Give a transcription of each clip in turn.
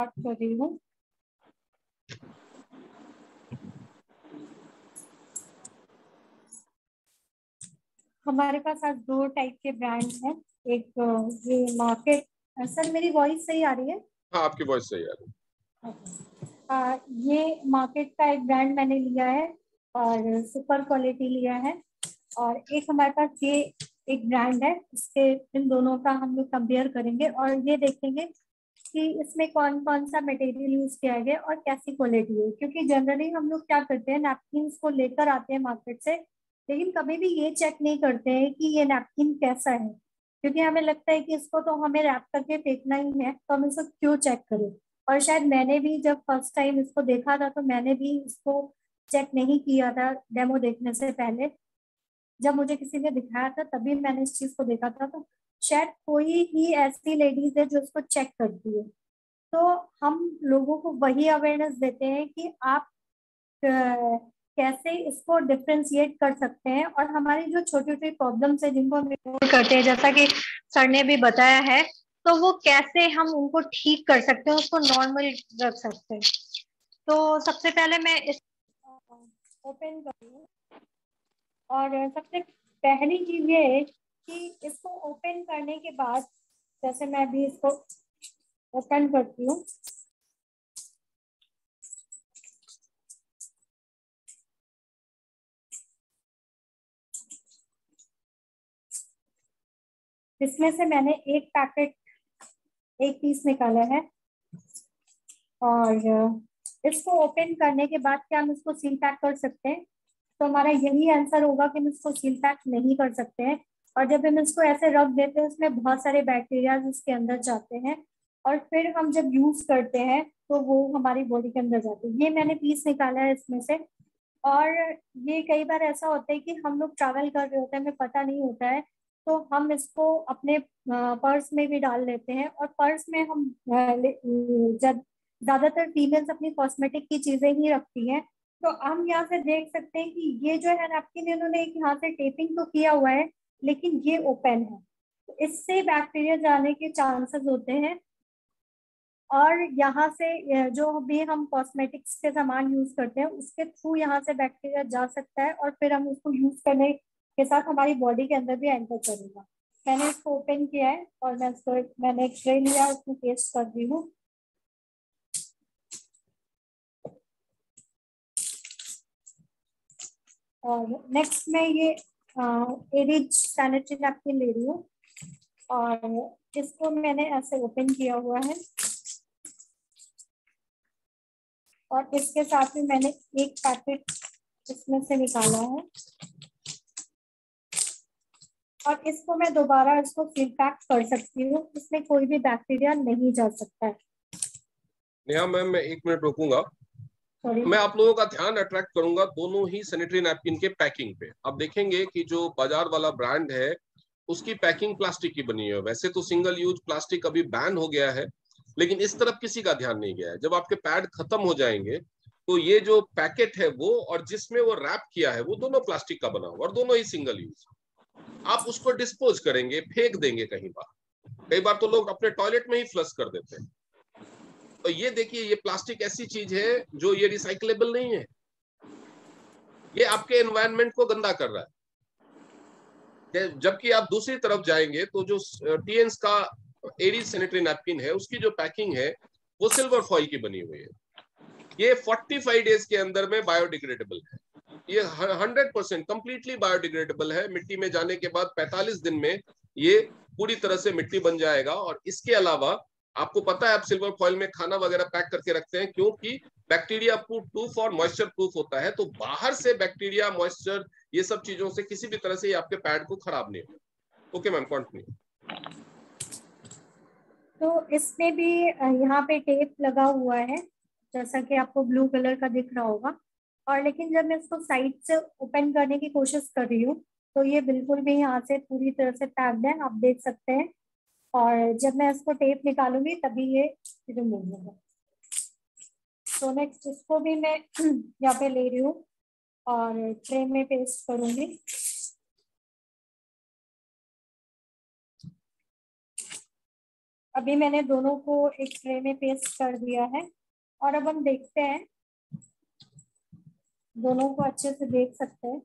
कर रही हूँ। हमारे पास आज दो टाइप के ब्रांड हैं। एक ये मार्केट। सर मेरी वॉइस सही आ रही है? हाँ, आपकी वॉइस सही आ रही है। ये मार्केट का एक ब्रांड मैंने लिया है और सुपर क्वालिटी लिया है। और एक हमारे पास ये एक ब्रांड है, इसके इन दोनों का हम लोग कंपेयर करेंगे और ये देखेंगे कि इसमें कौन कौन सा मटेरियल यूज किया गया और कैसी क्वालिटी है। क्योंकि जनरली हम लोग क्या करते हैं, नैपकिन को लेकर आते हैं मार्केट से, लेकिन कभी भी ये चेक नहीं करते हैं कि ये नैपकिन कैसा है। क्योंकि हमें लगता है कि इसको तो हमें रैप करके फेंकना ही है, तो हम इसको क्यों चेक करें। और शायद मैंने भी जब फर्स्ट टाइम इसको देखा था तो मैंने भी इसको चेक नहीं किया था डेमो देखने से पहले। जब मुझे किसी ने दिखाया था तभी मैंने इस चीज को देखा था। तो शायद कोई ही ऐसी लेडीज है जो इसको चेक करती है। तो हम लोगों को वही अवेयरनेस देते हैं कि आप कैसे इसको डिफ्रेंशिएट कर सकते हैं और हमारी जो छोटी छोटी प्रॉब्लम्स है जिनको हम इग्नोर करते हैं, जैसा कि सर ने भी बताया है, तो वो कैसे हम उनको ठीक कर सकते हैं, उसको नॉर्मल रख सकते हैं। तो सबसे पहले मैं इस ओपन करूँ और सबसे पहली चीज ये है कि इसको ओपन करने के बाद, जैसे मैं अभी इसको ओपन करती हूँ, इसमें से मैंने एक पैकेट, एक पीस निकाला है। और इसको ओपन करने के बाद क्या हम इसको सील पैक कर सकते हैं? तो हमारा यही आंसर होगा कि हम इसको सील पैक नहीं कर सकते हैं। और जब हम इसको ऐसे रख देते हैं, उसमें बहुत सारे बैक्टीरिया इसके अंदर जाते हैं और फिर हम जब यूज करते हैं तो वो हमारी बॉडी के अंदर जाते हैं। ये मैंने पीस निकाला है इसमें से। और ये कई बार ऐसा होता है कि हम लोग ट्रैवल कर रहे होते हैं, हमें पता नहीं होता है, तो हम इसको अपने पर्स में भी डाल लेते हैं। और पर्स में हम जब ज्यादातर फीमेल्स अपनी कॉस्मेटिक की चीजें ही रखती हैं, तो हम यहाँ से देख सकते हैं कि ये जो है नैपकिन, इन्होंने एक यहाँ से टेपिंग तो किया हुआ है लेकिन ये ओपन है, तो इससे बैक्टीरिया जाने के चांसेस होते हैं। और यहाँ से जो भी हम कॉस्मेटिक्स के सामान यूज करते हैं उसके थ्रू यहाँ से बैक्टीरिया जा सकता है और फिर हम उसको यूज करने के साथ हमारी बॉडी के अंदर भी एंटर करेगा। मैंने इसको ओपन किया है और मैंने एक ट्रे लिया, उसमें पेस्ट कर दी हूँ। और नेक्स्ट मैं ये एरिज सैनिटरी नैपकिन ले रही हूँ और इसको मैंने ऐसे ओपन किया हुआ है। और इसके साथ में मैंने एक पैकेट इसमें से निकाला है और इसको मैं दोबारा इसको सील पैक कर सकती हूँ, इसमें कोई भी बैक्टीरिया नहीं जा सकता है। नेहा मैम, मैं 1 मिनट रोकूंगा। सॉरी। मैं आप लोगों का ध्यान अट्रैक्ट करूंगा दोनों ही सैनिटरी नैपकिन के पैकिंग पे। आप देखेंगे कि जो बाजार वाला ब्रांड है उसकी पैकिंग प्लास्टिक की बनी है। वैसे तो सिंगल यूज प्लास्टिक अभी बैन हो गया है, लेकिन इस तरफ किसी का ध्यान नहीं गया है। जब आपके पैड खत्म हो जाएंगे तो ये जो पैकेट है वो और जिसमें वो रैप किया है वो दोनों प्लास्टिक का बना हुआ और दोनों ही सिंगल यूज। आप उसको डिस्पोज करेंगे, फेंक देंगे कहीं बार। कई बार तो लोग अपने टॉयलेट में ही फ्लश कर देते हैं। तो ये देखिए, ये प्लास्टिक ऐसी चीज है जो ये रिसाइकलेबल नहीं है। ये आपके एनवायरनमेंट को गंदा कर रहा है। जबकि आप दूसरी तरफ जाएंगे तो जो टीएन्स का एरीज सैनिटरी नैपकिन है उसकी जो पैकिंग है वो सिल्वर फॉइल की बनी हुई है। ये 45 डेज के अंदर में बायोडिग्रेडेबल है। ये 100% कंप्लीटली बायोडिग्रेडेबल है। मिट्टी में जाने के बाद 45 दिन में ये पूरी तरह से मिट्टी बन जाएगा। और इसके अलावा आपको पता है, आप सिल्वर फॉइल में खाना वगैरह पैक करके रखते हैं क्योंकि बैक्टीरिया प्रूफ और मॉइस्चर प्रूफ होता है। तो बाहर से बैक्टीरिया, मॉइस्चर, ये सब चीजों से किसी भी तरह से ये आपके पैड को खराब नहीं होगा। Okay ma'am, continue. तो इसमें भी यहाँ पे टेप लगा हुआ है, जैसा कि आपको ब्लू कलर का दिख रहा होगा। और लेकिन जब मैं इसको साइड से ओपन करने की कोशिश कर रही हूँ तो ये बिल्कुल भी यहाँ से पूरी तरह से पैक्ड है, आप देख सकते हैं। और जब मैं इसको टेप निकालूंगी तभी ये रिमूव होगा। तो नेक्स्ट इसको भी मैं यहाँ पे ले रही हूँ और ट्रे में पेस्ट करूंगी। अभी मैंने दोनों को एक ट्रे में पेस्ट कर दिया है और अब हम देखते हैं, दोनों को अच्छे से देख सकते हैं।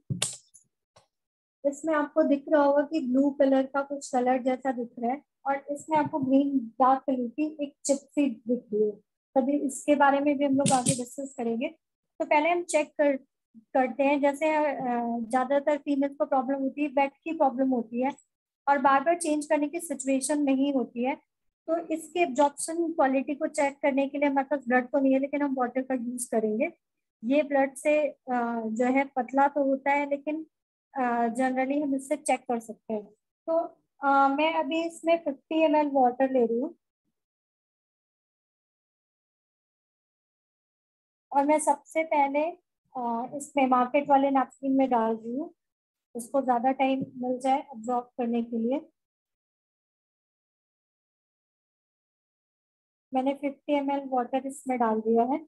इसमें आपको दिख रहा होगा कि ब्लू कलर का कुछ कलर जैसा दिख रहा है और इसमें आपको ग्रीन डार्क कलर की एक चिप सी दिख रही है। तभी इसके बारे में भी हम लोग आगे डिस्कस करेंगे। तो पहले हम चेक करते हैं। जैसे ज्यादातर फीमेल्स को प्रॉब्लम होती है, बैक की प्रॉब्लम होती है और बार बार चेंज करने की सिचुएशन नहीं होती है। तो इसकी एब्जॉर्प्शन क्वालिटी को चेक करने के लिए हमारे पास ब्लड तो नहीं है, लेकिन हम वाटर का यूज करेंगे। ये ब्लड से जो है पतला तो होता है, लेकिन जनरली हम इससे चेक कर सकते हैं। तो मैं अभी इसमें 50 ml वाटर ले रही हूँ और मैं सबसे पहले इसमें मार्केट वाले नैपकिन में डाल रही हूँ, उसको ज्यादा टाइम मिल जाए अब्जॉर्ब करने के लिए। मैंने 50 ml वाटर इसमें डाल दिया है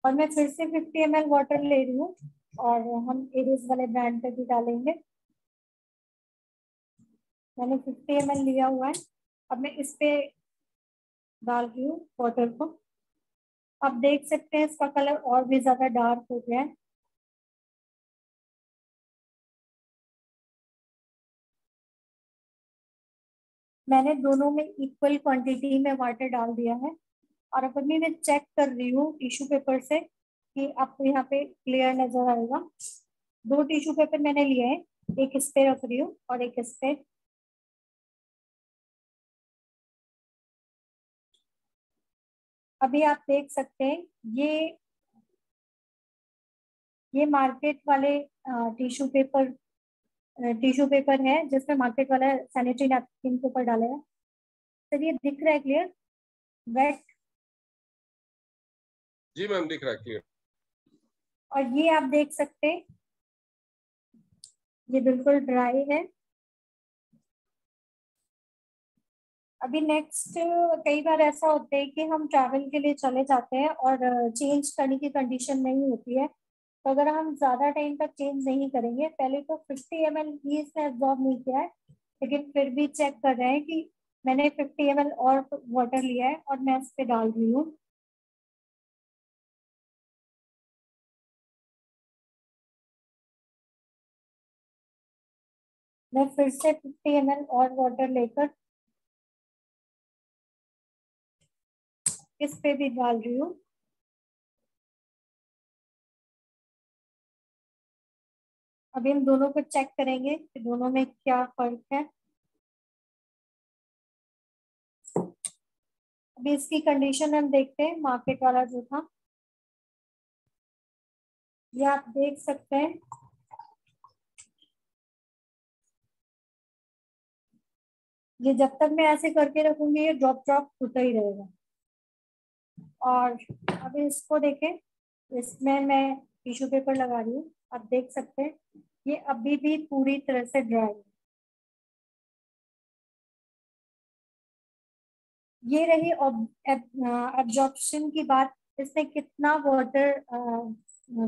और मैं फिर से 50 ml वाटर ले रही हूँ और हम एरिस वाले ब्रांड पे भी डालेंगे। मैंने 50 ml लिया हुआ है, अब मैं इस पे डाल रही हूँ वाटर को। आप देख सकते हैं इसका कलर और भी ज्यादा डार्क हो गया है। मैंने दोनों में इक्वल क्वांटिटी में वाटर डाल दिया है और अब अभी मैं चेक कर रही हूँ टिश्यू पेपर से कि आपको यहाँ पे क्लियर नजर आएगा। 2 टिश्यू पेपर मैंने लिए हैं, एक इस पे रख रही हूँ और एक इस पे। अभी आप देख सकते हैं ये मार्केट वाले टिश्यू पेपर है, जिसमें मार्केट वाला सैनिटरी नैपकिन के ऊपर डाला है। सर ये दिख रहा है क्लियर? वेट। जी मैम, दिख रहा है क्लियर। और ये आप देख सकते हैं ये बिल्कुल ड्राई है। अभी नेक्स्ट, कई बार ऐसा होता है कि हम ट्रैवल के लिए चले जाते हैं और चेंज करने की कंडीशन नहीं होती है। तो अगर हम ज्यादा टाइम तक चेंज नहीं करेंगे, पहले तो 50 ml ही इसने एब्जॉर्ब नहीं किया है, लेकिन फिर भी चेक कर रहे हैं कि मैंने 50 ml और वाटर लिया है और मैं इस पे डाल रही हूँ। मैं फिर से 50 ml और वाटर लेकर इस पे भी डाल रही हूँ। अभी हम दोनों को चेक करेंगे कि दोनों में क्या फर्क है। अभी इसकी कंडीशन हम देखते हैं, मार्केट वाला जो था ये आप देख सकते हैं। ये जब तक मैं ऐसे करके रखूंगी ये ड्रॉप ड्रॉप होता ही रहेगा। और अभी इसको देखें, इसमें मैं टिश्यू पेपर लगा रही हूँ, आप देख सकते हैं ये अभी भी पूरी तरह से ड्राई है। ये रही एब्जॉर्प्शन की बात, इसने कितना वाटर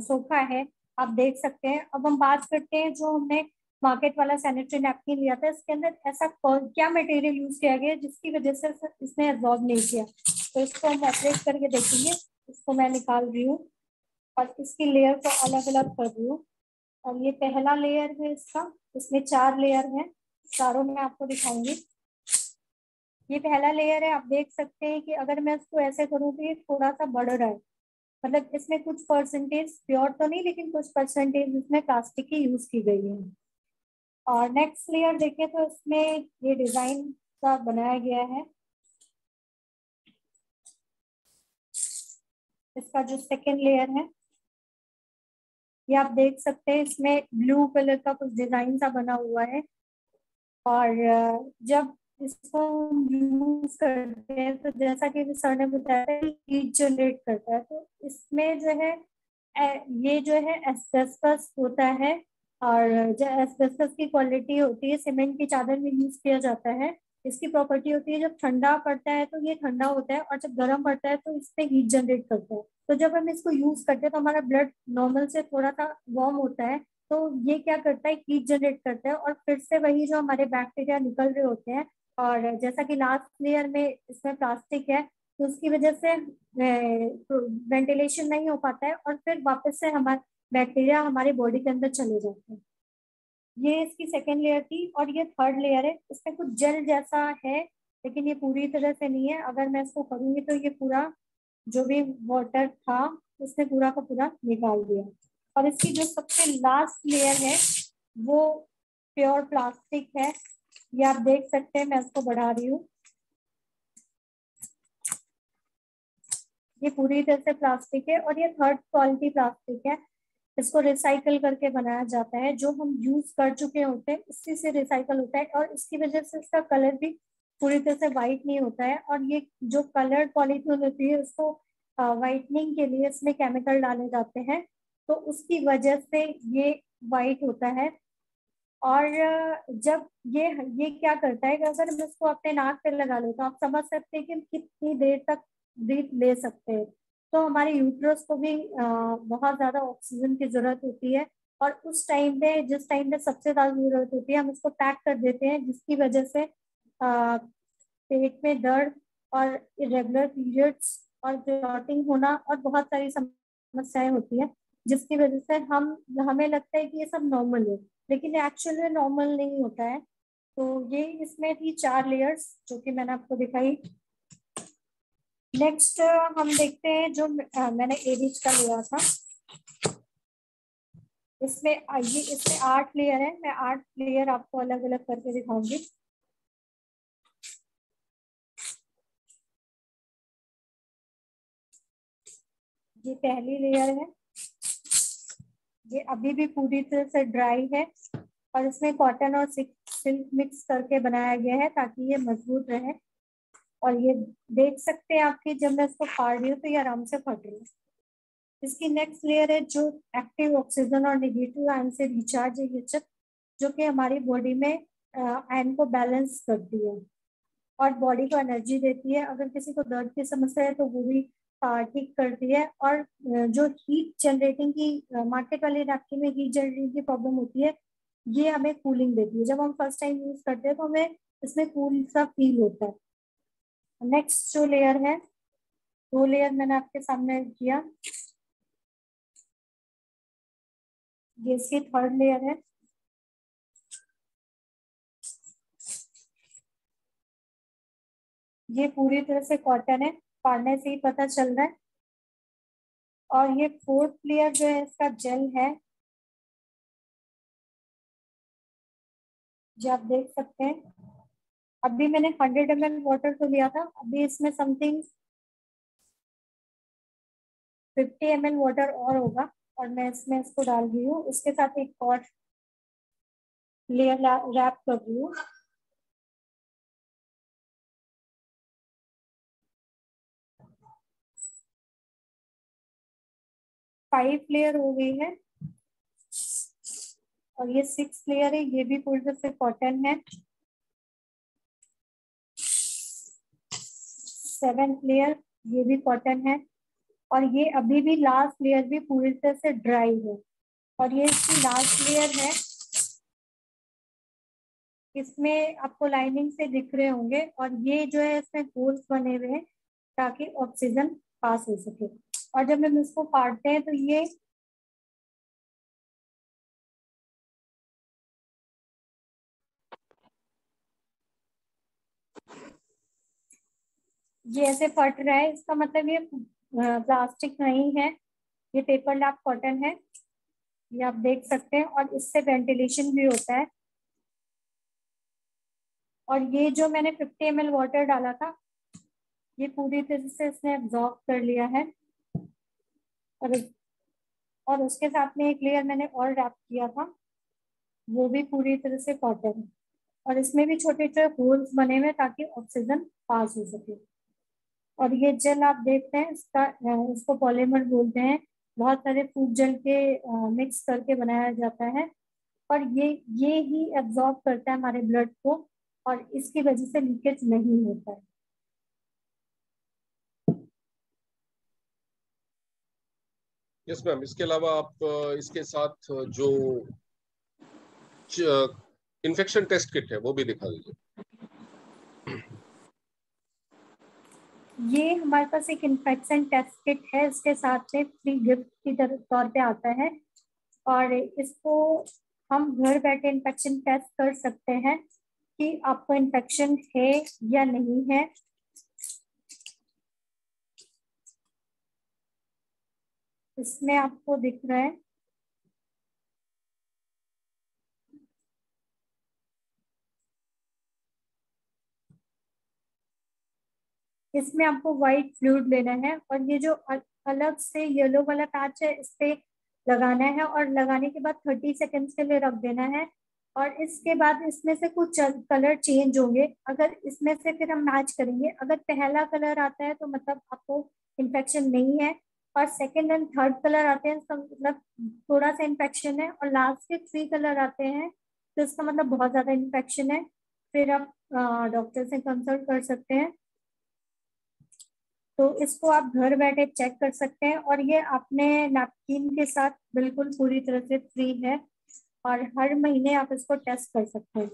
सोखा है आप देख सकते हैं। अब हम बात करते हैं जो हमने मार्केट वाला सैनिटरी नैपकिन लिया था, इसके अंदर ऐसा क्या मटेरियल यूज किया गया जिसकी वजह से इसने एब्जॉर्ब नहीं किया। तो इसको हम ऑपरेट करके देखेंगे। इसको मैं निकाल रही हूँ और इसकी लेयर को अलग अलग कर रही हूँ। और ये पहला लेयर है इसका, इसमें 4 लेयर है, चारों में आपको दिखाऊंगी। ये पहला लेयर है, आप देख सकते हैं कि अगर मैं इसको ऐसे करूँ तो ये थोड़ा सा बढ़ रहा है, मतलब इसमें कुछ परसेंटेज प्योर तो नहीं, लेकिन कुछ परसेंटेज इसमें प्लास्टिक की यूज की गई है। और नेक्स्ट लेयर देखें तो इसमें ये डिजाइन का बनाया गया है। इसका जो सेकेंड लेयर है ये आप देख सकते हैं, इसमें ब्लू कलर का कुछ डिजाइन सा बना हुआ है। और जब इसको यूज करते हैं तो जैसा कि सर ने बताया हीट जनरेट करता है, तो इसमें जो है ये जो है एस्बेस्टस होता है। और जो एस्बेस्टस की क्वालिटी होती है, सीमेंट की चादर में यूज किया जाता है। इसकी प्रॉपर्टी होती है जब ठंडा पड़ता है तो ये ठंडा होता है और जब गर्म पड़ता है तो इसमें हीट जनरेट करता है। तो जब हम इसको यूज करते हैं तो हमारा ब्लड नॉर्मल से थोड़ा सा वार्म होता है, तो ये क्या करता है हीट जनरेट करता है और फिर से वही जो हमारे बैक्टीरिया निकल रहे होते हैं और जैसा कि लास्ट लेयर में इसमें प्लास्टिक है, तो उसकी वजह से वेंटिलेशन नहीं हो पाता है और फिर वापस से हमारे बैक्टीरिया हमारी बॉडी के अंदर चले जाते हैं। ये इसकी सेकेंड लेयर थी। और ये थर्ड लेयर है, इसमें कुछ जेल जैसा है, लेकिन ये पूरी तरह से नहीं है। अगर मैं इसको करूंगी तो ये पूरा जो भी वाटर था उसने पूरा का पूरा निकाल दिया। और इसकी जो सबसे लास्ट लेयर है वो प्योर प्लास्टिक है। ये आप देख सकते हैं, मैं इसको बढ़ा रही हूँ। ये पूरी तरह से प्लास्टिक है और ये थर्ड क्वालिटी प्लास्टिक है। इसको रिसाइकल करके बनाया जाता है। जो हम यूज कर चुके होते हैं उसी से रिसाइकल होता है और इसकी वजह से इसका कलर भी पूरी तरह से वाइट नहीं होता है। और ये जो कलर पॉलीथीन होती है उसको वाइटनिंग के लिए इसमें केमिकल डाले जाते हैं, तो उसकी वजह से ये वाइट होता है। और जब ये क्या करता है कि अगर हम इसको अपने नाक पे लगा ले तो आप समझ सकते हैं कि हम कितनी देर तक ब्रीथ ले सकते हैं। तो हमारे यूट्रस को भी बहुत ज्यादा ऑक्सीजन की जरूरत होती है। और उस टाइम पे, जिस टाइम पे सबसे ज्यादा जरूरत होती है, हम उसको पैक कर देते हैं, जिसकी वजह से पेट में दर्द और इरेगुलर पीरियड्स और क्लॉटिंग होना और बहुत सारी समस्याएं होती है, जिसकी वजह से हमें लगता है कि ये सब नॉर्मल है, लेकिन एक्चुअल में नॉर्मल नहीं होता है। तो ये इसमें थी 4 लेयर्स जो कि मैंने आपको दिखाई। नेक्स्ट हम देखते हैं जो मैंने एडिच का लिया था। इसमें 8 लेयर है। मैं 8 लेयर आपको अलग अलग करके दिखाऊंगी। ये पहली लेयर है। ये अभी भी पूरी तरह से ड्राई है और इसमें कॉटन और सिल्क मिक्स करके बनाया गया है ताकि ये मजबूत रहे। और ये देख सकते हैं आपकी, जब मैं इसको फाड़ रही हूँ तो ये आराम से फट रही है। इसकी नेक्स्ट लेयर है जो एक्टिव ऑक्सीजन और नेगेटिव आयन से रिचार्ज है ये चिप, जो कि हमारी बॉडी में आयन को बैलेंस करती है और बॉडी को एनर्जी देती है। अगर किसी को दर्द की समस्या है तो वो भी ठीक करती है। और जो हीट जनरेटिंग की मार्केट वाले नैपकिन में हीट जनरेटिंग की प्रॉब्लम होती है, ये हमें कूलिंग देती है। जब हम फर्स्ट टाइम यूज करते हैं तो हमें इसमें कूल सा फील होता है। नेक्स्ट जो लेयर है, 2 लेयर मैंने आपके सामने किया। ये इसकी थर्ड लेयर है। ये पूरी तरह से कॉटन है, फाड़ने से ही पता चल रहा है। और ये फोर्थ लेयर जो है इसका जेल है, जो आप देख सकते हैं। अभी मैंने 100 ml वाटर तो लिया था, अभी इसमें समथिंग 50 ml वाटर और होगा और मैं इसमें इसको डाल रही हूँ। इसके साथ एक और लेयर रैप कर रही हूँ। 5 लेयर हो गई है और ये 6 लेयर है। ये भी पूरी तरह से कॉटन है। 7th लेयर, ये भी कॉटन है। और ये अभी भी लास्ट लेयर भी पूरी तरह से ड्राई है। और ये इसकी लास्ट लेयर है। इसमें आपको लाइनिंग से दिख रहे होंगे और ये जो है इसमें होल्स बने हुए हैं ताकि ऑक्सीजन पास हो सके। और जब हम इसको फाड़ते हैं तो ये ऐसे फट रहा है, इसका मतलब ये प्लास्टिक नहीं है, ये पेपर लैप कॉटन है। ये आप देख सकते हैं और इससे वेंटिलेशन भी होता है। और ये जो मैंने 50 ml वाटर डाला था, ये पूरी तरह से इसने एब्जॉर्ब कर लिया है। और उसके साथ में एक लेयर मैंने और रैप किया था, वो भी पूरी तरह से कॉटन है। और इसमें भी छोटे छोटे होल्स बने हुए ताकि ऑक्सीजन पास हो सके। और ये जेल आप देखते हैं, इसको पॉलीमर बोलते हैं। बहुत सारे फूड जेल के मिक्स करके बनाया जाता है और ये ही एब्जॉर्ब करता है हमारे ब्लड को और इसकी वजह से लीकेज नहीं होता है। यस मैम, इसके अलावा आप इसके साथ जो इन्फेक्शन टेस्ट किट है वो भी दिखा दीजिए। ये हमारे पास एक इन्फेक्शन टेस्ट किट है, इसके साथ में फ्री गिफ्ट की तौर पे आता है, और इसको हम घर बैठे इन्फेक्शन टेस्ट कर सकते हैं कि आपको इन्फेक्शन है या नहीं है। इसमें आपको दिख रहा है, इसमें आपको व्हाइट फ्लूइड लेना है और ये जो अलग से येलो वाला पैच है इस पे लगाना है, और लगाने के बाद 30 सेकेंड्स के लिए रख देना है। और इसके बाद इसमें से कुछ कलर चेंज होंगे, अगर इसमें से फिर हम मैच करेंगे, अगर पहला कलर आता है तो मतलब आपको इन्फेक्शन नहीं है, और सेकेंड एंड थर्ड कलर आते हैं तो मतलब थोड़ा सा इन्फेक्शन है, और लास्ट के 3 कलर आते हैं तो इसका मतलब बहुत ज्यादा इन्फेक्शन है। फिर आप डॉक्टर से कंसल्ट कर सकते हैं। तो इसको आप घर बैठे चेक कर सकते हैं, और ये अपने नैपकिन के साथ बिल्कुल पूरी तरह से फ्री है, और हर महीने आप इसको टेस्ट कर सकते हैं।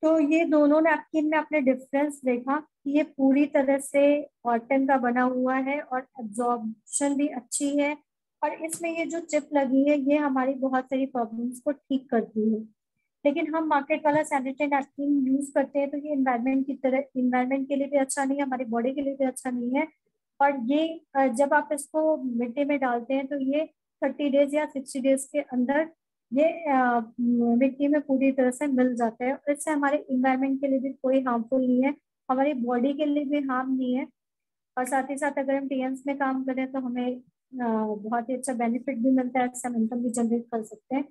तो ये दोनों नैपकिन में आपने डिफरेंस देखा कि ये पूरी तरह से कॉटन का बना हुआ है और एब्जॉर्प्शन भी अच्छी है, और इसमें ये जो चिप लगी है ये हमारी बहुत सारी प्रॉब्लम्स को ठीक करती है। लेकिन हम मार्केट वाला सैनिटरी नैपकिन यूज करते हैं तो ये इन्वायरमेंट की तरह, इन्वायरमेंट के लिए भी अच्छा नहीं है, हमारी बॉडी के लिए भी अच्छा नहीं है। और ये जब आप इसको मिट्टी में डालते हैं तो ये 30 डेज या 60 डेज के अंदर ये मिट्टी में पूरी तरह से मिल जाता है, और इससे हमारे इन्वायरमेंट के लिए भी कोई हार्मफुल नहीं है, हमारी बॉडी के लिए भी हार्म नहीं है। और साथ ही साथ अगर हम टीएम्स में काम करें तो हमें बहुत ही अच्छा बेनिफिट भी मिलता है, इससे हम इनकम भी जनरेट कर सकते हैं।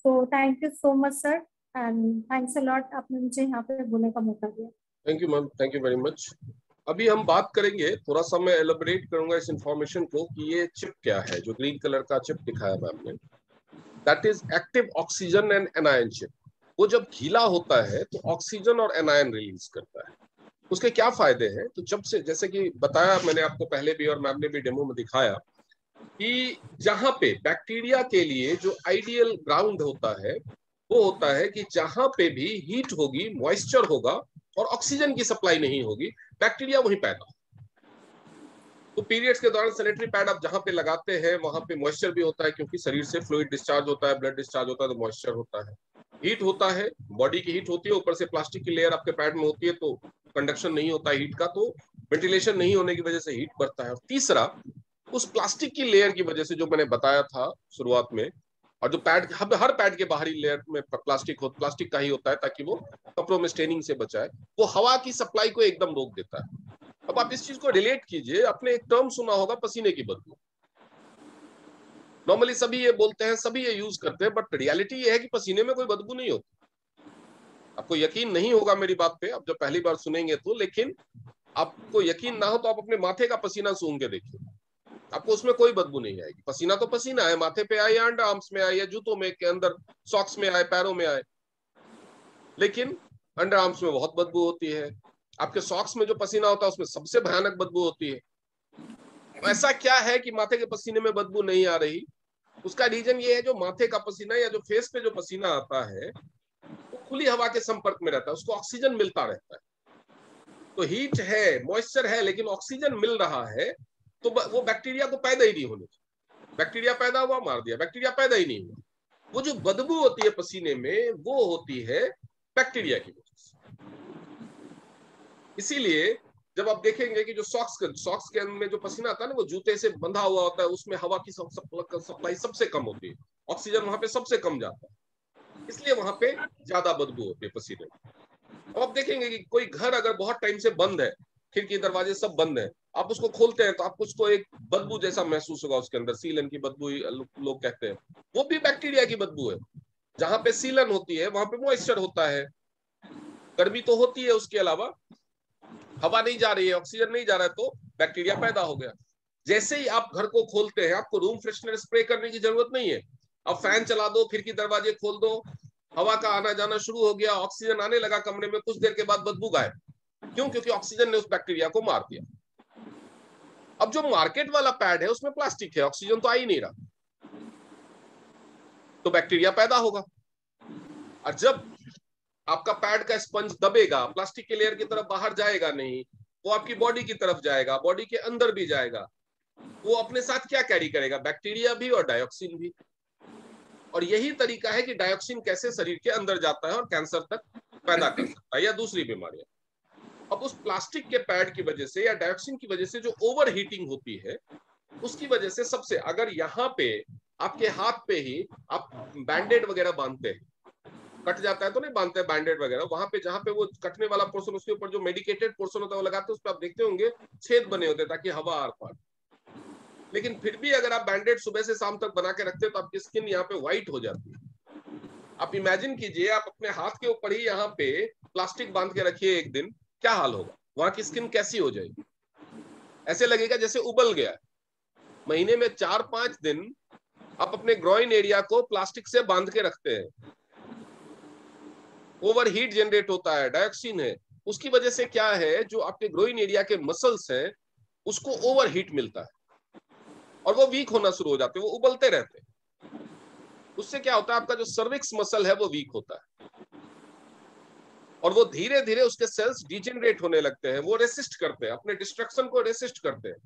तो thank you so much sir, and thanks a lot, आपने मुझे यहाँ पे बोलने का मौका दिया। Thank you ma'am, thank you very much. अभी हम बात करेंगे, थोड़ा सा मैं एलोबरेट करूंगा इस इंफॉर्मेशन को कि ये चिप क्या है जो ग्रीन कलर का चिप दिखाया मैम ने। That is active oxygen and anion chip. वो जब गीला होता है तो ऑक्सीजन और एनायन रिलीज करता है। उसके क्या फायदे हैं, तो जब से, जैसे कि बताया मैंने आपको पहले भी और मैम ने भी डेमो में दिखाया, कि जहां पे बैक्टीरिया के लिए जो आइडियल ग्राउंड होता है वो होता है कि जहां पे भी हीट होगी, मॉइस्चर होगा और ऑक्सीजन की सप्लाई नहीं होगी, बैक्टीरिया वहीं पैदा हो। तो पीरियड्स के दौरान सैनिटरी पैड आप जहां पे लगाते हैं वहां पे मॉइस्चर भी होता है, क्योंकि शरीर से फ्लूइड डिस्चार्ज होता है, ब्लड डिस्चार्ज होता है, तो मॉइस्चर होता है। हीट होता है, बॉडी की हीट होती है, ऊपर से प्लास्टिक की लेयर आपके पैड में होती है तो कंडक्शन नहीं होता हीट का, तो वेंटिलेशन नहीं होने की वजह से हीट बढ़ता है। और तीसरा, उस प्लास्टिक की लेयर की वजह से जो मैंने बताया था शुरुआत में, और जो पैड, हर पैड के बाहरी लेयर में प्लास्टिक का ही होता है ताकि वो कपड़ों में स्टेनिंग से बचाए, वो हवा की सप्लाई को एकदम रोक देता है। अब आप इस चीज को रिलेट कीजिए, आपने एक टर्म सुना होगा पसीने की बदबू। नॉर्मली सभी ये बोलते हैं, सभी ये यूज करते हैं, बट रियलिटी ये है कि पसीने में कोई बदबू नहीं होती। आपको यकीन नहीं होगा मेरी बात पे, आप जब पहली बार सुनेंगे तो, लेकिन आपको यकीन ना हो तो आप अपने माथे का पसीना सूंघ के देखिए, आपको उसमें कोई बदबू नहीं आएगी। पसीना तो पसीना है, माथे पे आए या अंडर आर्म्स में आए या जूतों में के अंदर, सॉक्स में आए, पैरों में आए, लेकिन अंडर आर्म्स में बहुत बदबू होती है। आपके सॉक्स में जो पसीना होता है उसमें सबसे भयानक बदबू होती है। ऐसा क्या है कि माथे के पसीने में बदबू नहीं आ रही? उसका रीजन ये है, जो माथे का पसीना या जो फेस पे जो पसीना आता है वो खुली हवा के संपर्क में रहता है, उसको ऑक्सीजन मिलता रहता है। तो हीट है, मॉइस्चर है, लेकिन ऑक्सीजन मिल रहा है, तो वो बैक्टीरिया को पैदा ही नहीं होने। बैक्टीरिया पैदा हुआ, मार दिया, बैक्टीरिया पैदा ही नहीं हुआ। वो जो बदबू होती है पसीने में वो होती है बैक्टीरिया की वजह से। इसीलिए जब आप देखेंगे कि जो सॉक्स के अंदर में जो पसीना आता है ना, वो जूते से बंधा हुआ होता है, उसमें हवा की सप्लाई सबसे कम होती है, ऑक्सीजन वहां पे सबसे कम जाता है, इसलिए वहां पे ज्यादा बदबू होती है पसीने में। अब आप देखेंगे कि कोई घर अगर बहुत टाइम से बंद है, खिड़की दरवाजे सब बंद है, आप उसको खोलते हैं तो आपको उसको एक बदबू जैसा महसूस होगा, उसके अंदर सीलन की बदबू लोग कहते हैं, वो भी बैक्टीरिया की बदबू है। जहां पे सीलन होती है वहां पे मॉइस्चर होता है, गर्मी तो होती है, उसके अलावा हवा नहीं जा रही है, ऑक्सीजन नहीं जा रहा है, तो बैक्टीरिया पैदा हो गया। जैसे ही आप घर को खोलते हैं, आपको रूम फ्रेशनर स्प्रे करने की जरूरत नहीं है, अब फैन चला दो, खिड़की दरवाजे खोल दो, हवा का आना जाना शुरू हो गया, ऑक्सीजन आने लगा कमरे में, कुछ देर के बाद बदबू गायब। क्यों? क्योंकि ऑक्सीजन ने उस बैक्टीरिया को मार दिया। अब जो मार्केट वाला पैड है उसमें प्लास्टिक है, ऑक्सीजन तो आ ही नहीं रहा, तो बैक्टीरिया पैदा होगा। और जब आपका पैड का स्पंज दबेगा, प्लास्टिक के लेयर की तरफ बाहर जाएगा नहीं, वो आपकी बॉडी की तरफ जाएगा, बॉडी के अंदर भी जाएगा। वो अपने साथ क्या कैरी करेगा? बैक्टीरिया भी और डायोक्सिन भी। और यही तरीका है कि डायोक्सिन कैसे शरीर के अंदर जाता है और कैंसर तक पैदा कर सकता है या दूसरी बीमारियां। अब उस प्लास्टिक के पैड की वजह से या डायोक्सिन की वजह से जो ओवर हीटिंग होती है, उसकी वजह से सबसे, अगर यहाँ पे आपके हाथ पे ही आप बैंडेड वगैरह बांधते हैं, कट जाता है तो नहीं बांधते बैंडेड वगैरह, वहां पे जहां पे वो कटने वाला पोर्शन, उसके ऊपर जो मेडिकेटेड पोर्शन होता है वो लगाते हैं, उस पर आप देखते होंगे छेद बने होते हैं ताकि हवा आर पार। लेकिन फिर भी अगर आप बैंडेड सुबह से शाम तक बना के रखते हैं तो आपकी स्किन यहाँ पे व्हाइट हो जाती है। आप इमेजिन कीजिए, आप अपने हाथ के ऊपर ही यहाँ पे प्लास्टिक बांध के रखिए एक दिन, क्या हाल होगा? वहां की स्किन कैसी हो जाएगी? ऐसे लगेगा जैसे उबल गया है। महीने में 4-5 दिन आप अपने ग्रोइन एरिया को प्लास्टिक से बांध के रखते हैं, ओवर हीट जनरेट होता है, डायोक्सिन है, उसकी वजह से क्या है, जो आपके ग्रोइन एरिया के मसल्स हैं उसको ओवर हीट मिलता है और वो वीक होना शुरू हो जाते हैं, वो उबलते रहते हैं। उससे क्या होता है, आपका जो सर्विक्स मसल है वो वीक होता है और वो धीरे धीरे उसके सेल्स डिजेनरेट होने लगते हैं, वो रेसिस्ट करते हैं, अपने डिस्ट्रक्शन को रेसिस्ट करते हैं।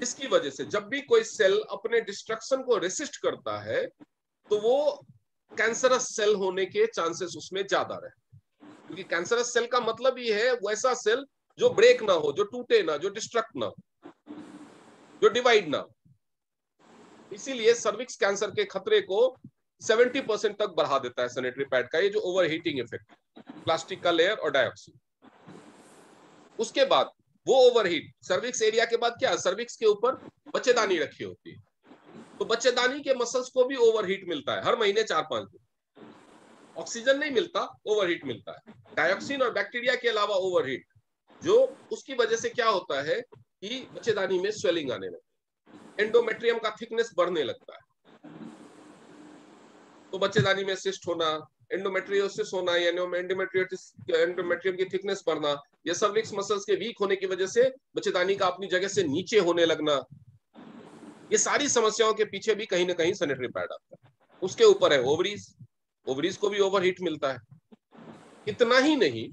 इसकी वजह से जब भी कोई सेल अपने डिस्ट्रक्शन को रेसिस्ट करता है तो वो कैंसरस सेल होने के चांसेस उसमें ज्यादा रहे, क्योंकि कैंसरस सेल का मतलब ही है वैसा सेल जो ब्रेक ना हो, जो टूटे ना, जो डिस्ट्रक्ट ना हो, जो डिवाइड ना हो। इसीलिए सर्विक्स कैंसर के खतरे को 70% तक बढ़ा देता है सैनिटरी पैड का ये जो ओवर हीटिंग इफेक्ट, प्लास्टिक का लेयर और डायोक्सिन। उसके बाद वो ओवरहीट, सर्विक्स एरिया के बाद क्या, सर्विक्स के ऊपर बच्चेदानी रखी होती है, तो बच्चेदानी के मसल्स को भी ओवरहीट मिलता है हर महीने 4-5 दिन। ऑक्सीजन नहीं मिलता, ओवरहीट मिलता है, डायोक्सिन और बैक्टीरिया के अलावा ओवरहीट, जो उसकी वजह से क्या होता है कि बच्चेदानी में स्वेलिंग आने लगती है, एंडोमेट्रियम का थिकनेस बढ़ने लगता है, तो बच्चेदानी में सिस्ट होना, एंडोमेट्रियोसिस होना या एंडोमेट्रियम की थिकनेस बढ़ना, या सर्विक्स मसल्स के वीक होने की वजह से बच्चेदानी का अपनी जगह से नीचे होने लगना, ये सारी समस्याओं के पीछे भी कहीं ना कहीं सैनिटरी पैड आता है। उसके ऊपर है ओवरीज, ओवरीज को भी ओवरहीट मिलता है। इतना ही नहीं,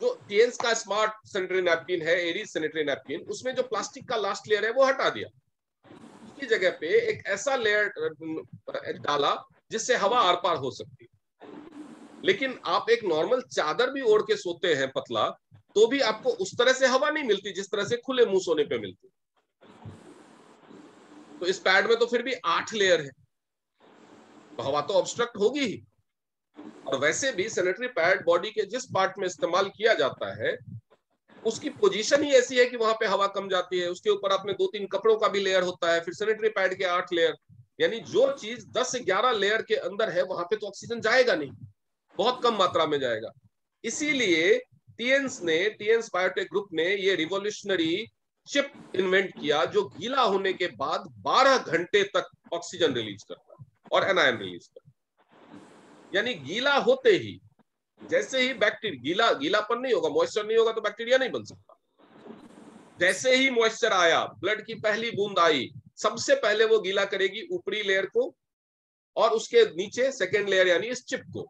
जो टीएन्स का स्मार्ट सैनिटरी नैपकिन है, एरीज सैनिटरी नैपकिन, उसमें जो प्लास्टिक का लास्ट लेयर है वो हटा दिया, उसकी जगह पे एक ऐसा लेयर डाला जिससे हवा आर पार हो सकती है। लेकिन आप एक नॉर्मल चादर भी ओढ़ के सोते हैं पतला, तो भी आपको उस तरह से हवा नहीं मिलती जिस तरह से खुले मुंह सोने पे मिलती। तो इस पैड में तो फिर भी 8 लेयर है, तो हवा तो ऑब्स्ट्रक्ट होगी ही। और वैसे भी सैनिटरी पैड बॉडी के जिस पार्ट में इस्तेमाल किया जाता है उसकी पोजीशन ही ऐसी है कि वहां पे हवा कम जाती है, उसके ऊपर आपने 2-3 कपड़ों का भी लेयर होता है, फिर सैनिटरी पैड के 8 लेयर, यानी जो चीज 10 से 11 लेयर के अंदर है वहां पे तो ऑक्सीजन जाएगा नहीं, बहुत कम मात्रा में जाएगा। इसीलिए टीएन्स बायोटेक ग्रुप ने ये रिवोल्यूशनरी चिप इन्वेंट किया जो गीला होने के बाद 12 घंटे तक ऑक्सीजन रिलीज करता है और एनायन रिलीज करता है। यानी गीला होते ही, जैसे ही बैक्टीरिया, गीलापन नहीं होगा, मॉइस्चर नहीं होगा तो बैक्टीरिया नहीं बन सकता। जैसे ही मॉइस्चर आया, ब्लड की पहली बूंद आई, सबसे पहले वो गीला करेगी ऊपरी लेयर को और उसके नीचे सेकेंड लेयर यानी इस चिप को।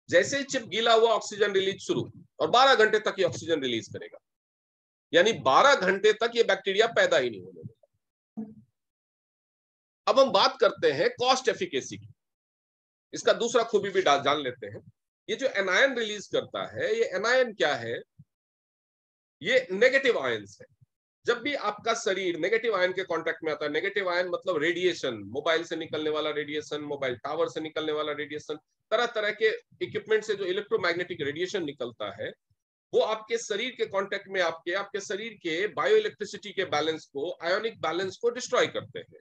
जैसे ही चिप गीला हुआ ऑक्सीजन रिलीज शुरू, और 12 घंटे तक ये ऑक्सीजन रिलीज करेगा, यानी 12 घंटे तक ये बैक्टीरिया पैदा ही नहीं होने देगा। अब हम बात करते हैं कॉस्ट एफिकेसी की। इसका दूसरा खूबी भी जान लेते हैं। ये जो एनायन रिलीज करता है, ये एनायन क्या है, ये नेगेटिव आयंस है। जब भी आपका शरीर नेगेटिव आयन के कांटेक्ट में आता है, नेगेटिव आयन मतलब रेडिएशन, मोबाइल से निकलने वाला रेडिएशन, मोबाइल टावर से निकलने वाला रेडिएशन, तरह तरह के इक्विपमेंट से जो इलेक्ट्रोमैग्नेटिक रेडिएशन निकलता है, वो आपके शरीर के कांटेक्ट में आपके शरीर के बायो इलेक्ट्रिसिटी के बैलेंस को, आयोनिक बैलेंस को डिस्ट्रॉय करते हैं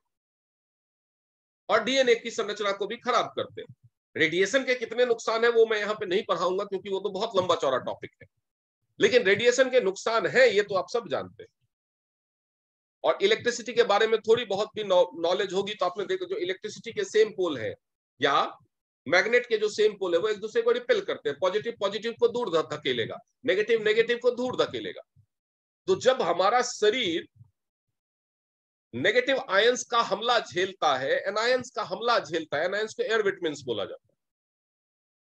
और डीएनए की संरचना को भी खराब करते हैं। रेडिएशन के कितने नुकसान है वो मैं यहाँ पे नहीं पढ़ाऊंगा क्योंकि वो तो बहुत लंबा चौड़ा टॉपिक है, लेकिन रेडिएशन के नुकसान है ये तो आप सब जानते हैं। और इलेक्ट्रिसिटी के बारे में थोड़ी बहुत भी नॉलेज होगी तो आपने देखा, जो इलेक्ट्रिसिटी के सेम पोल है या मैग्नेट के जो सेम पोल है वो एक दूसरे को रिपेल करते हैं, पॉजिटिव पॉजिटिव को दूर धकेलेगा, नेगेटिव नेगेटिव को दूर धकेलेगा। तो जब हमारा शरीर नेगेटिव आयंस का हमला झेलता है, एनायंस का हमला झेलता है, एनायंस को एयर विटामिन्स बोला जाता है,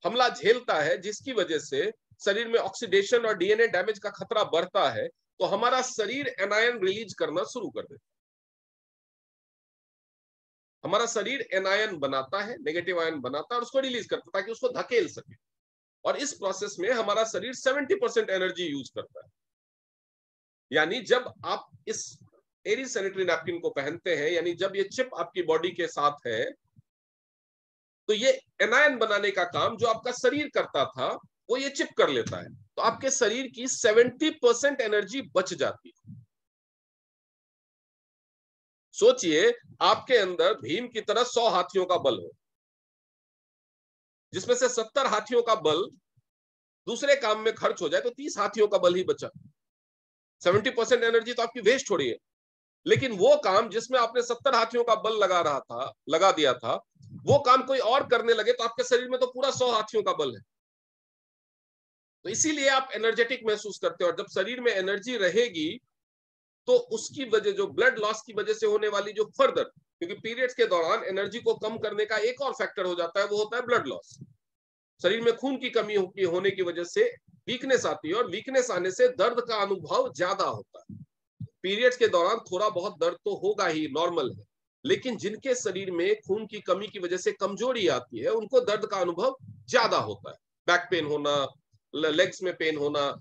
हमला झेलता है, जिसकी वजह से शरीर में ऑक्सीडेशन और डीएनए डैमेज का खतरा बढ़ता है तो हमारा शरीर एनायन रिलीज करना शुरू कर देता है। हमारा शरीर एनायन बनाता है, नेगेटिव आयन बनाता है और उसको रिलीज करता है ताकि उसको धकेल सके। और इस प्रोसेस में हमारा शरीर 70% एनर्जी यूज करता है। यानी जब आप इस एरीज सैनिटरी नैपकिन को पहनते हैं, यानी जब ये चिप आपकी बॉडी के साथ है, तो ये एनायन बनाने का काम जो आपका शरीर करता था वो ये चिप कर लेता है। तो आपके शरीर की 70% एनर्जी बच जाती है। सोचिए आपके अंदर भीम की तरह 100 हाथियों का बल हो, जिसमें से 70 हाथियों का बल दूसरे काम में खर्च हो जाए तो 30 हाथियों का बल ही बचा। 70% एनर्जी तो आपकी वेस्ट हो रही है। लेकिन वो काम जिसमें आपने 70 हाथियों का बल लगा दिया था, वो काम कोई और करने लगे तो आपके शरीर में तो पूरा 100 हाथियों का बल है। तो इसीलिए आप एनर्जेटिक महसूस करते हो। और जब शरीर में एनर्जी रहेगी तो उसकी वजह, जो ब्लड लॉस की वजह से होने वाली जो फर्दर, क्योंकि पीरियड्स के दौरान एनर्जी को कम करने का एक और फैक्टर हो जाता है, वो होता है ब्लड लॉस। शरीर में खून की कमी होने की वजह से वीकनेस आती है और वीकनेस आने से दर्द का अनुभव ज्यादा होता है। पीरियड्स के दौरान थोड़ा बहुत दर्द तो होगा ही, नॉर्मल है, लेकिन जिनके शरीर में खून की कमी की वजह से कमजोरी आती है उनको दर्द का अनुभव ज्यादा होता है। बैक पेन होना, लेग्स में पेन होना।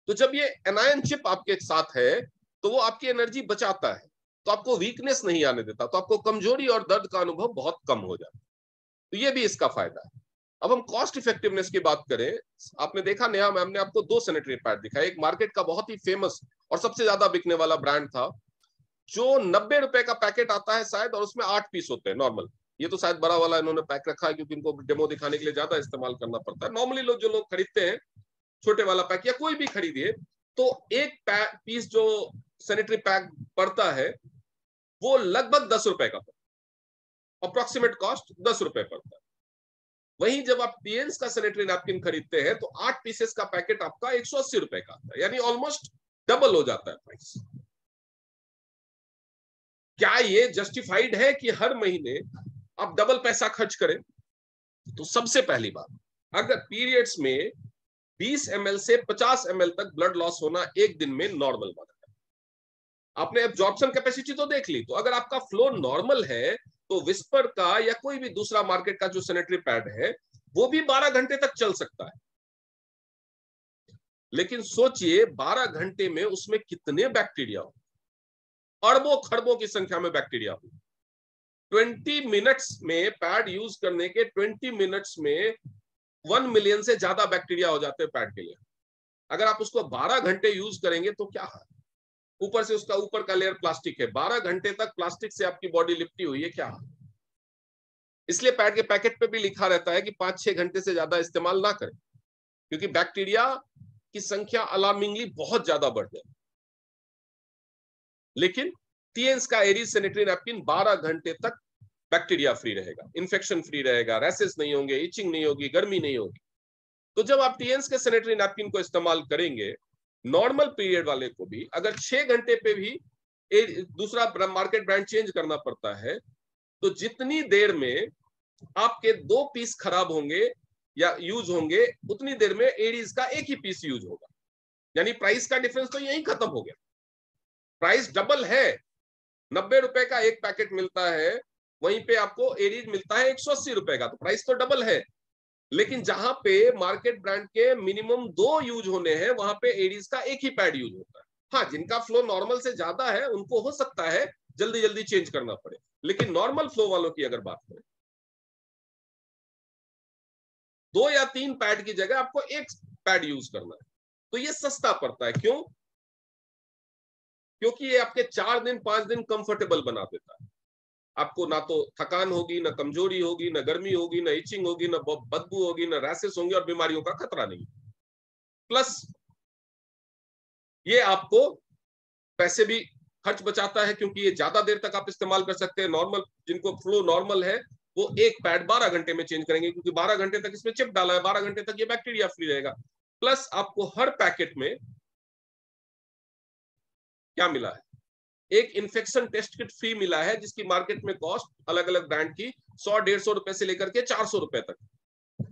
तो जब ये एनायन चिप आपके साथ है तो वो आपकी एनर्जी बचाता है, तो आपको वीकनेस नहीं आने देता, तो आपको कमजोरी और दर्द का अनुभव बहुत कम हो जाता है। तो ये भी इसका फायदा है। अब हम कॉस्ट इफेक्टिवनेस की बात करें, आपने देखा नेहा मैम ने आपको 2 सैनिटरी पैड दिखाए। एक मार्केट का बहुत ही फेमस और सबसे ज्यादा बिकने वाला ब्रांड था, जो 90 रुपए का पैकेट आता है शायद, और उसमें 8 पीस होते हैं नॉर्मल। ये तो शायद बड़ा वाला इन्होंने पैक रखा है क्योंकि इनको डेमो दिखाने के लिए ज्यादा इस्तेमाल करना पड़ता है। नॉर्मली जो लोग खरीदते हैं छोटे वाला पैक या कोई भी खरीदिए, तो एक पीस जो सैनिटरी पैक पड़ता है वो लगभग 10 रुपए का पड़ता है। अप्रोक्सीमेट कॉस्ट 10 रुपए पड़ता है। वहीं जब आप टीएन्स का सैनिटरी नैपकिन खरीदते हैं तो 8 पीसेस का पैकेट आपका 180 रुपए का आता है, यानी ऑलमोस्ट डबल हो जाता है प्राइस। क्या ये जस्टिफाइड है कि हर महीने आप डबल पैसा खर्च करें? तो सबसे पहली बात, अगर पीरियड्स में 20 ml से 50 ml तक ब्लड लॉस होना एक दिन में नॉर्मल बात है। आपने एब्जॉर्प्शन कैपेसिटी तो देख ली, तो अगर आपका फ्लो नॉर्मल है तो विस्पर का या कोई भी दूसरा मार्केट का जो सैनिटरी पैड है वो भी 12 घंटे तक चल सकता है। लेकिन सोचिए 12 घंटे में उसमें कितने बैक्टीरिया हो, अरबों खरबों की संख्या में बैक्टीरिया हो। 20 मिनट्स में पैड यूज करने के 20 मिनट्स में 1 मिलियन से ज्यादा बैक्टीरिया हो जाते हैं पैड के लिए। अगर आप उसको 12 घंटे यूज करेंगे तो क्या है? ऊपर से उसका ऊपर का लेयर प्लास्टिक है, 12 घंटे तक प्लास्टिक से आपकी बॉडी लिपटी हुई है, क्या है? इसलिए पैड के पैकेट पे भी लिखा रहता है कि 5-6 घंटे से ज्यादा इस्तेमाल ना करें, क्योंकि बैक्टीरिया की संख्या अलार्मिंगली बहुत ज्यादा बढ़ जाए। लेकिन टीएन्स का एरीज सैनिटरी नैपकिन 12 घंटे तक बैक्टीरिया फ्री रहेगा, इन्फेक्शन फ्री रहेगा, रैसेस नहीं होंगे, इचिंग नहीं होगी, गर्मी नहीं होगी। तो जब आप टीएन्स के सैनिटरी नैपकिन को इस्तेमाल करेंगे, नॉर्मल पीरियड वाले को भी अगर 6 घंटे पे भी दूसरा मार्केट ब्रांड चेंज करना पड़ता है, तो जितनी देर में आपके 2 पीस खराब होंगे या यूज होंगे, उतनी देर में एडीज का एक ही पीस यूज होगा। यानी प्राइस का डिफरेंस तो यही खत्म हो गया। प्राइस डबल है, 90 रुपए का एक पैकेट मिलता है, वहीं पे आपको एडीज मिलता है 180 रुपए का, तो प्राइस तो डबल है। लेकिन जहां पे मार्केट ब्रांड के मिनिमम 2 यूज होने हैं, वहां पे एडीज का एक ही पैड यूज होता है। हाँ, जिनका फ्लो नॉर्मल से ज्यादा है उनको हो सकता है जल्दी जल्दी चेंज करना पड़े, लेकिन नॉर्मल फ्लो वालों की अगर बात करें, 2 या 3 पैड की जगह आपको एक पैड यूज करना है। तो ये सस्ता पड़ता है। क्यों? क्योंकि ये आपके 4 दिन 5 दिन कंफर्टेबल बना देता है। आपको ना तो थकान होगी, ना कमजोरी होगी, ना गर्मी होगी, ना इचिंग होगी, ना बदबू होगी, ना रैसेस होंगे और बीमारियों का खतरा नहीं। प्लस ये आपको पैसे भी खर्च बचाता है, क्योंकि ये ज्यादा देर तक आप इस्तेमाल कर सकते हैं। नॉर्मल जिनको फ्लो नॉर्मल है वो एक पैड 12 घंटे में चेंज करेंगे, क्योंकि 12 घंटे तक इसमें चिप डाला है, 12 घंटे तक ये बैक्टीरिया फ्री रहेगा। प्लस आपको हर पैकेट में क्या मिला है? एक इन्फेक्शन टेस्ट किट फ्री मिला है, जिसकी मार्केट में कॉस्ट अलग अलग ब्रांड की 100-150 रुपए से लेकर के 400 रुपए तक,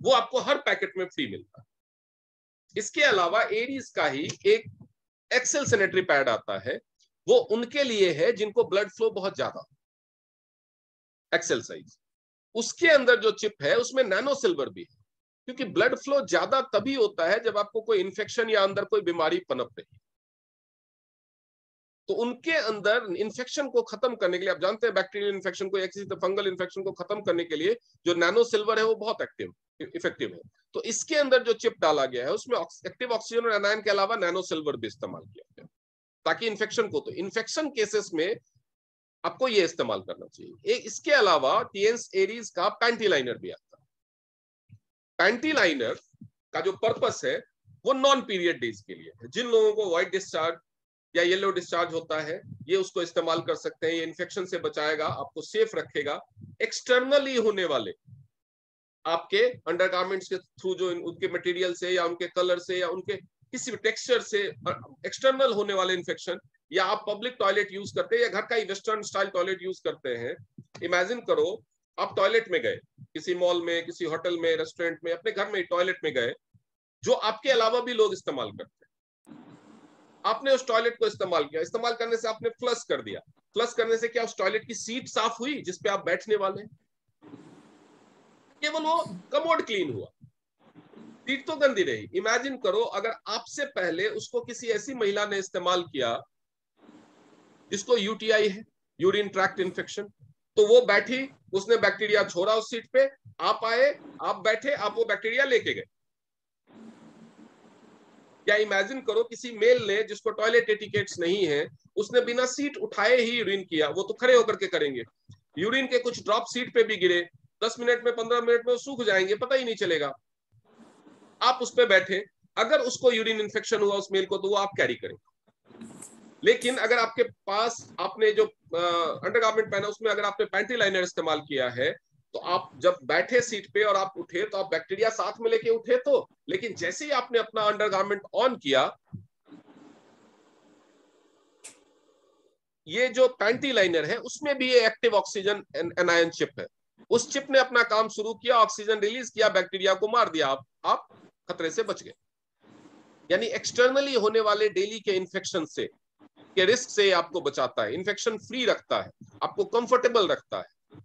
वो आपको हर पैकेट में फ्री मिलता है। इसके अलावा एरीज का ही एक एक्सेल सैनिटरी पैड आता है, वो उनके लिए है जिनको ब्लड फ्लो बहुत ज्यादा, एक्सेल साइज। उसके अंदर जो चिप है उसमें नैनो सिल्वर भी है, क्योंकि ब्लड फ्लो ज्यादा तभी होता है जब आपको कोई इन्फेक्शन या अंदर कोई बीमारी पनप रही। तो उनके अंदर इन्फेक्शन को खत्म करने के लिए, आप जानते हैं बैक्टीरियल इन्फेक्शन को या किसी फंगल इन्फेक्शन को खत्म करने के लिए जो नैनो सिल्वर है वो बहुत इफेक्टिव है। तो इसके अंदर जो चिप डाला गया है उसमें एक्टिव ऑक्सीजन और एनायन के अलावा नैनो सिल्वर भी इस्तेमाल किया गया, ताकि इन्फेक्शन को, तो इन्फेक्शन केसेस में आपको ये इस्तेमाल करना चाहिए। इसके अलावा टीएंस एरीज का पैंटी लाइनर भी आता है। पैंटी लाइनर का जो पर्पस है वो नॉन पीरियड डेज के लिए है। जिन लोगों को व्हाइट डिस्चार्ज या येलो डिस्चार्ज होता है ये उसको इस्तेमाल कर सकते हैं। ये इन्फेक्शन से बचाएगा, आपको सेफ रखेगा। एक्सटर्नली होने वाले आपके अंडरगारमेंट्स के थ्रू जो उनके मटेरियल से या उनके कलर से या उनके किसी भी टेक्सचर से एक्सटर्नल होने वाले इन्फेक्शन, या आप पब्लिक टॉयलेट यूज करते हैं या घर का ही वेस्टर्न स्टाइल टॉयलेट यूज करते हैं। इमेजिन करो आप टॉयलेट में गए, किसी मॉल में, किसी होटल में, रेस्टोरेंट में, अपने घर में टॉयलेट में गए, जो आपके अलावा भी लोग इस्तेमाल करते हैं। आपने उस टॉयलेट को इस्तेमाल किया, इस्तेमाल करने से आपने फ्लश कर दिया। फ्लश करने से क्या उस टॉयलेट की सीट साफ हुई जिसपे आप बैठने वाले हैं? केवल वो कमोड क्लीन हुआ, सीट तो गंदी रही। इमेजिन करो अगर आपसे पहले उसको किसी ऐसी महिला ने इस्तेमाल किया जिसको यूटीआई है, यूरिन ट्रैक्ट इन्फेक्शन, तो वो बैठी, उसने बैक्टीरिया छोड़ा उस सीट पे, आप आए, आप बैठे, आप वो बैक्टीरिया लेके गए। या इमेजिन करो किसी मेल ने जिसको टॉयलेट एटिकेट्स नहीं है, उसने बिना सीट उठाए ही यूरिन किया। वो तो खड़े होकर के करेंगे, यूरिन के कुछ ड्रॉप सीट पे भी गिरे, 10 मिनट में 15 मिनट में सूख जाएंगे, पता ही नहीं चलेगा। आप उस पे बैठे, अगर उसको यूरिन इन्फेक्शन हुआ उस मेल को, तो वो आप कैरी करेंगे। लेकिन अगर आपके पास आपने जो अंडरगारमेंट पहना उसमें अगर आपने पैंटी लाइनर इस्तेमाल किया है, तो आप जब बैठे सीट पे और आप उठे तो आप बैक्टीरिया साथ में लेके उठे तो, लेकिन जैसे ही आपने अपना अंडरगारमेंट ऑन किया, ये जो पैंटी लाइनर है उसमें भी ये एक्टिव ऑक्सीजन एनायन चिप है। उस चिप ने अपना काम शुरू किया, ऑक्सीजन रिलीज किया, बैक्टीरिया को मार दिया, आप खतरे से बच गए। यानी एक्सटर्नली होने वाले डेली के इन्फेक्शन से, के रिस्क से आपको बचाता है, इन्फेक्शन फ्री रखता है, आपको कंफर्टेबल रखता है,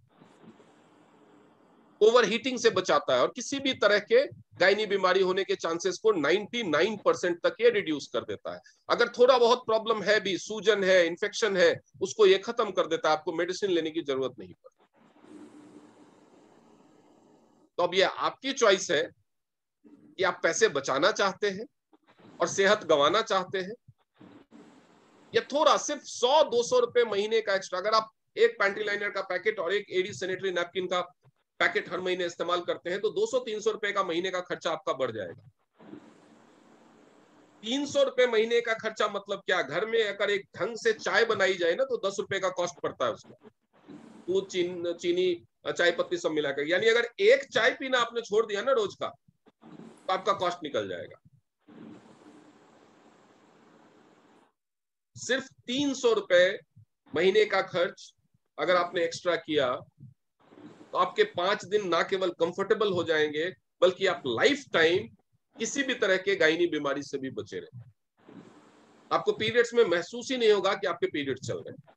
ओवर हीटिंग से बचाता है, और किसी भी तरह के गायनी बीमारी होने के चांसेस को 99% तक ये रिड्यूस कर देता है। अगर थोड़ा बहुत प्रॉब्लम है भी, सूजन है, इन्फेक्शन है, उसको ये खत्म कर देता है, आपको मेडिसिन लेने की जरूरत नहीं पड़ती। तो अब ये आपकी चॉइस है कि आप पैसे बचाना चाहते हैं और सेहत गंवाना चाहते हैं, या थोड़ा सिर्फ 100-200 रुपए महीने का एक्स्ट्रा। अगर आप एक पैंटी लाइनर का पैकेट और एक एडी सैनिटरी नैपकिन का पैकेट हर महीने इस्तेमाल करते हैं तो 200-300 रुपए का महीने का खर्चा आपका बढ़ जाएगा। 300 रुपए महीने का खर्चा मतलब क्या? घर में अगर एक ढंग से चाय बनाई जाए ना तो 10 रुपए का कॉस्ट पड़ता है उसका, दूध, चीनी, चाय पत्ती सब मिलाकर। यानी अगर एक चाय पीना आपने छोड़ दिया ना रोज का, तो आपका कॉस्ट निकल जाएगा। सिर्फ 300 रुपए महीने का खर्च अगर आपने एक्स्ट्रा किया तो आपके 5 दिन ना केवल कंफर्टेबल हो जाएंगे, बल्कि आप लाइफ टाइम किसी भी तरह के गायनी बीमारी से भी बचे रहेंगे। आपको पीरियड्स में महसूस ही नहीं होगा कि आपके पीरियड चल रहे हैं।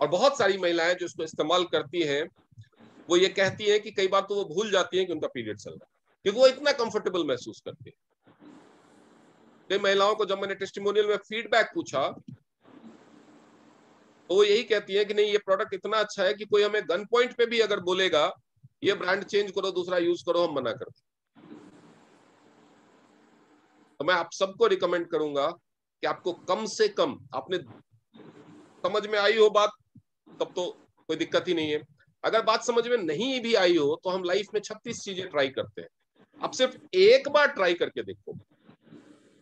और बहुत सारी महिलाएं जो इसको इस्तेमाल करती हैं वो ये कहती हैं कि कई बार तो वो भूल जाती हैं कि उनका पीरियड चल रहा है, क्योंकि वो इतना कंफर्टेबल महसूस करती है। कई महिलाओं को जब मैंने टेस्टिमोनियल में फीडबैक पूछा तो वो यही कहती है कि नहीं, ये प्रोडक्ट इतना अच्छा है कि कोई हमें गन पॉइंट पे भी अगर बोलेगा ये ब्रांड चेंज करो, दूसरा यूज करो, हम मना करते। तो मैं आप सबको रिकमेंड करूंगा कि आपको कम से कम, आपने समझ में आई हो बात तब तो कोई दिक्कत ही नहीं है। अगर बात समझ में नहीं भी आई हो तो हम लाइफ में 36 चीजें ट्राई करते हैं। आप सिर्फ एक बार ट्राई करके देखो,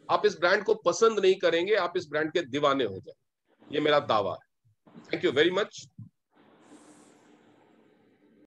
आप इस ब्रांड को पसंद नहीं करेंगे, आप इस ब्रांड के दीवाने हो जाए, ये मेरा दावा है। Thank you very much.